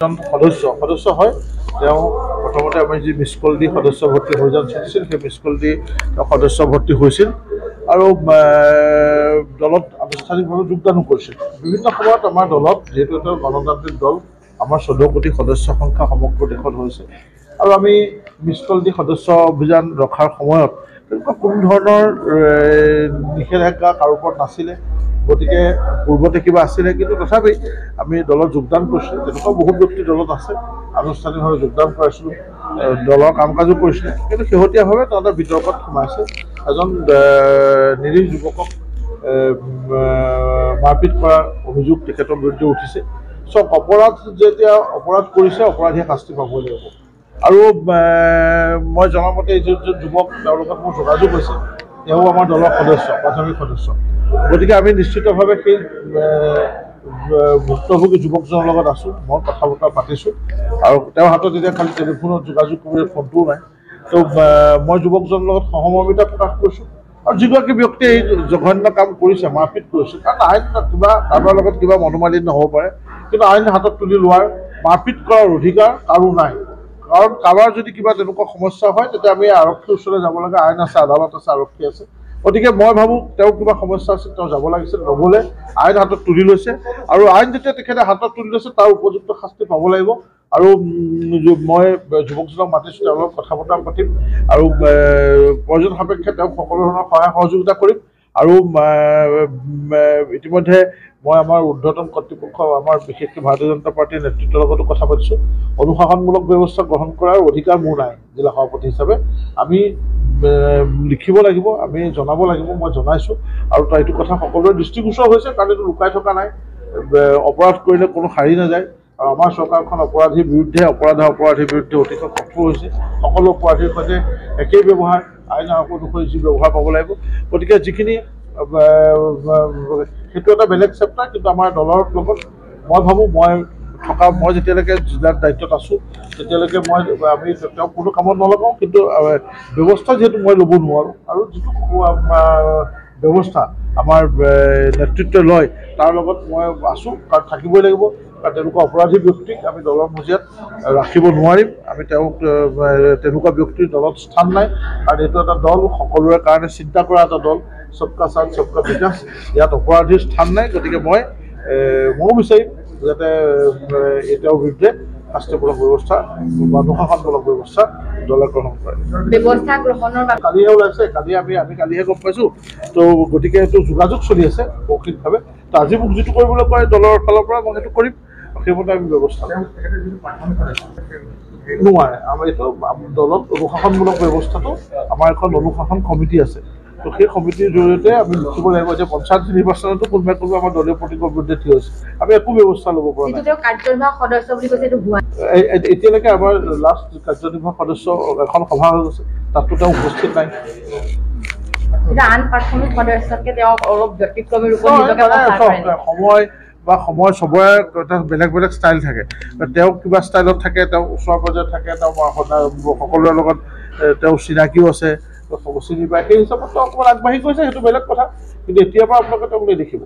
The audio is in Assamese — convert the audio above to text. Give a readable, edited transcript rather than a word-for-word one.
সদস্য হয় তেওঁ প্ৰথমতে আমি যি মিছ কল দি সদস্য ভৰ্তি অভিযান চলিছিল সেই মিছ কল দি সদস্য ভৰ্তি হৈছিল আৰু দলত আনুষ্ঠানিকভাৱে যোগদানো কৰিছিল। বিভিন্ন সময়ত আমাৰ দলত যেহেতু এটা গণতান্ত্ৰিক দল আমাৰ 14 কোটি সদস্য সংখ্যা সমগ্ৰ দেশত হৈছে আৰু আমি মিছ কল দি সদস্য অভিযান ৰখাৰ সময়ত কোনো ধৰণৰ নিষেধাজ্ঞা কাৰো ওপৰত নাছিলে। গতিকে পূৰ্বতে কিবা আছিলে কিন্তু তথাপি আমি দলত যোগদান কৰিছিলোঁ। তেনেকুৱা বহুত ব্যক্তি দলত আছে আনুষ্ঠানিকভাৱে যোগদান কৰাইছিলোঁ, দলৰ কাম কাজো কৰিছিলে। কিন্তু শেহতীয়াভাৱে তাতে বিতৰ্কত সোমাইছে এজন নিৰীহ যুৱকক মাৰপিট কৰাৰ অভিযোগ তেখেতৰ বিৰুদ্ধে উঠিছে। অপৰাধ যেতিয়া অপৰাধ কৰিছে অপৰাধীয়ে শাস্তি পাবই লাগিব। আৰু মই জনামতে এই যিজন যুৱক তেওঁৰ লগত মোৰ যোগাযোগ হৈছে তেওঁ আমাৰ দলৰ সদস্য, প্ৰাথমিক সদস্য। গতিকে আমি নিশ্চিতভাৱে সেই ভুক্তভোগী যুৱকজনৰ লগত আছোঁ। মই কথা বতৰা পাতিছোঁ আৰু তেওঁৰ হাতত এতিয়া খালি টেলিফোনত যোগাযোগ কৰিবলৈ ফোনটোও নাই। তো মই যুৱকজনৰ লগত সহমৰ্মিতা প্ৰকাশ কৰিছোঁ আৰু যিগৰাকী ব্যক্তিয়ে এই জঘন্য কাম কৰিছে, মাৰপিট কৰিছে, কাৰণ আইন কিবা কাৰোবাৰ লগত কিবা মনোমালিন্য হ'ব পাৰে, কিন্তু আইন হাতত তুলি লোৱাৰ মাৰপিট কৰাৰ অধিকাৰ কাৰো নাই। কাৰণ কাৰোবাৰ যদি কিবা তেনেকুৱা সমস্যা হয় তেতিয়া আমি আৰক্ষীৰ ওচৰলৈ যাব লাগে, আইন আছে, আদালত আছে, আৰক্ষী আছে। গতিকে মই ভাবোঁ তেওঁৰ কিবা সমস্যা আছিল, তেওঁ যাব লাগিছিল, নগ'লে আইন হাতত তুলি লৈছে আৰু আইন যেতিয়া তেখেতে হাতত তুলি লৈছে তাৰ উপযুক্ত শাস্তি পাব লাগিব। আৰু মই যুৱকজনক মাতিছোঁ, তেওঁৰ লগত কথা বতৰা পাতিম আৰু প্ৰয়োজন সাপেক্ষে তেওঁক সকলো ধৰণৰ সহায় সহযোগিতা কৰিম। আৰু ইতিমধ্যে মই আমাৰ ঊৰ্ধ্বতন কৰ্তৃপক্ষ আমাৰ বিশেষকৈ ভাৰতীয় জনতা পাৰ্টীৰ নেতৃত্বৰ লগতো কথা পাতিছোঁ। অনুশাসনমূলক ব্যৱস্থা গ্ৰহণ কৰাৰ অধিকাৰ মোৰ নাই জিলা সভাপতি হিচাপে। আমি লিখিব লাগিব, আমি জনাব লাগিব, মই জনাইছোঁ আৰু এইটো কথা সকলোৰে দৃষ্টিগোচৰ হৈছে কাৰণ এইটো লুকাই থকা নাই। অপৰাধ কৰিলে কোনো সাৰি নাযায় আৰু আমাৰ চৰকাৰখন অপৰাধীৰ বিৰুদ্ধে অপৰাধীৰ বিৰুদ্ধে অতিশয় কঠোৰ হৈছে। সকলো অপৰাধীৰ সৈতে একেই ব্যৱহাৰ, আইন অনুসৰি যি ব্যৱহাৰ পাব লাগিব। গতিকে যিখিনি সেইটো এটা বেলেগ চেপ্টাৰ, কিন্তু আমাৰ দলৰ লগত মই ভাবোঁ মই যেতিয়ালৈকে জিলাৰ দায়িত্বত আছোঁ তেতিয়ালৈকে আমি তেওঁক কোনো কামত নলগাওঁ, কিন্তু ব্যৱস্থা যিহেতু মই ল'ব নোৱাৰোঁ আৰু যিটো ব্যৱস্থা আমাৰ নেতৃত্বই লয় তাৰ লগত মই আছোঁ, কাৰণ থাকিবই লাগিব। কাৰণ তেনেকুৱা অপৰাধী ব্যক্তিক আমি দলৰ মজিয়াত ৰাখিব নোৱাৰিম। আমি তেওঁক তেনেকুৱা ব্যক্তিৰ দলত স্থান নাই, কাৰণ এইটো এটা দল সকলোৰে কাৰণে চিন্তা কৰা এটা দল, সবকা সাথ সবকা বিকাশ। ইয়াত অপৰাধীৰ স্থান নাই। গতিকে ময়ো বিচাৰিম যাতে তেওঁৰ বিৰুদ্ধে শাস্তিমূলক ব্যৱস্থা বা অনুশাসনমূলক ব্যৱস্থা দলে গ্ৰহণ কৰে। কালিহে ওলাইছে, কালিহে গম পাইছোঁ। তো গতিকে এইটো যোগাযোগ চলি আছে মৌখিকভাৱে। তো আজি মোক যিটো কৰিবলৈ কয় দলৰ ফালৰ পৰা মই সেইটো কৰিম, সেইমতে আমি ব্যৱস্থা নোৱাৰে। আমাৰ এইটো দলত অনুশাসনমূলক ব্যৱস্থাটো আমাৰ এখন অনুশাসন কমিটি আছে। তো সেই সমিতিৰ জৰিয়তে আমি লিখিব লাগিব যে পঞ্চায়ত নিৰ্বাচনতো কোনোবাই আমাৰ দলীয় প্ৰতীকৰ বিৰুদ্ধে থিয় হৈছে, আমি একো ব্যৱস্থা ল'ব পৰা নাই। এতিয়ালৈকে আমাৰ লাষ্ট কাৰ্যনিৰ্বাহক সদস্য এখন সভা হৈ গৈছে, তাতো তেওঁ উপস্থিত নাই। সময় চবৰে এটা বেলেগ বেলেগ ষ্টাইল থাকে। তেওঁ কিবা ষ্টাইলত থাকে, তেওঁ ওচৰ পৰ্যায়ত থাকে, তেওঁ সকলোৰে লগত তেওঁ চিনাকিও আছে, চিনি পায়। সেই হিচাপত তেওঁ অকণমান আগবাঢ়ি গৈছে, সেইটো বেলেগ কথা। কিন্তু এতিয়াৰ পৰা আপোনালোকে তেওঁক নেদেখিব।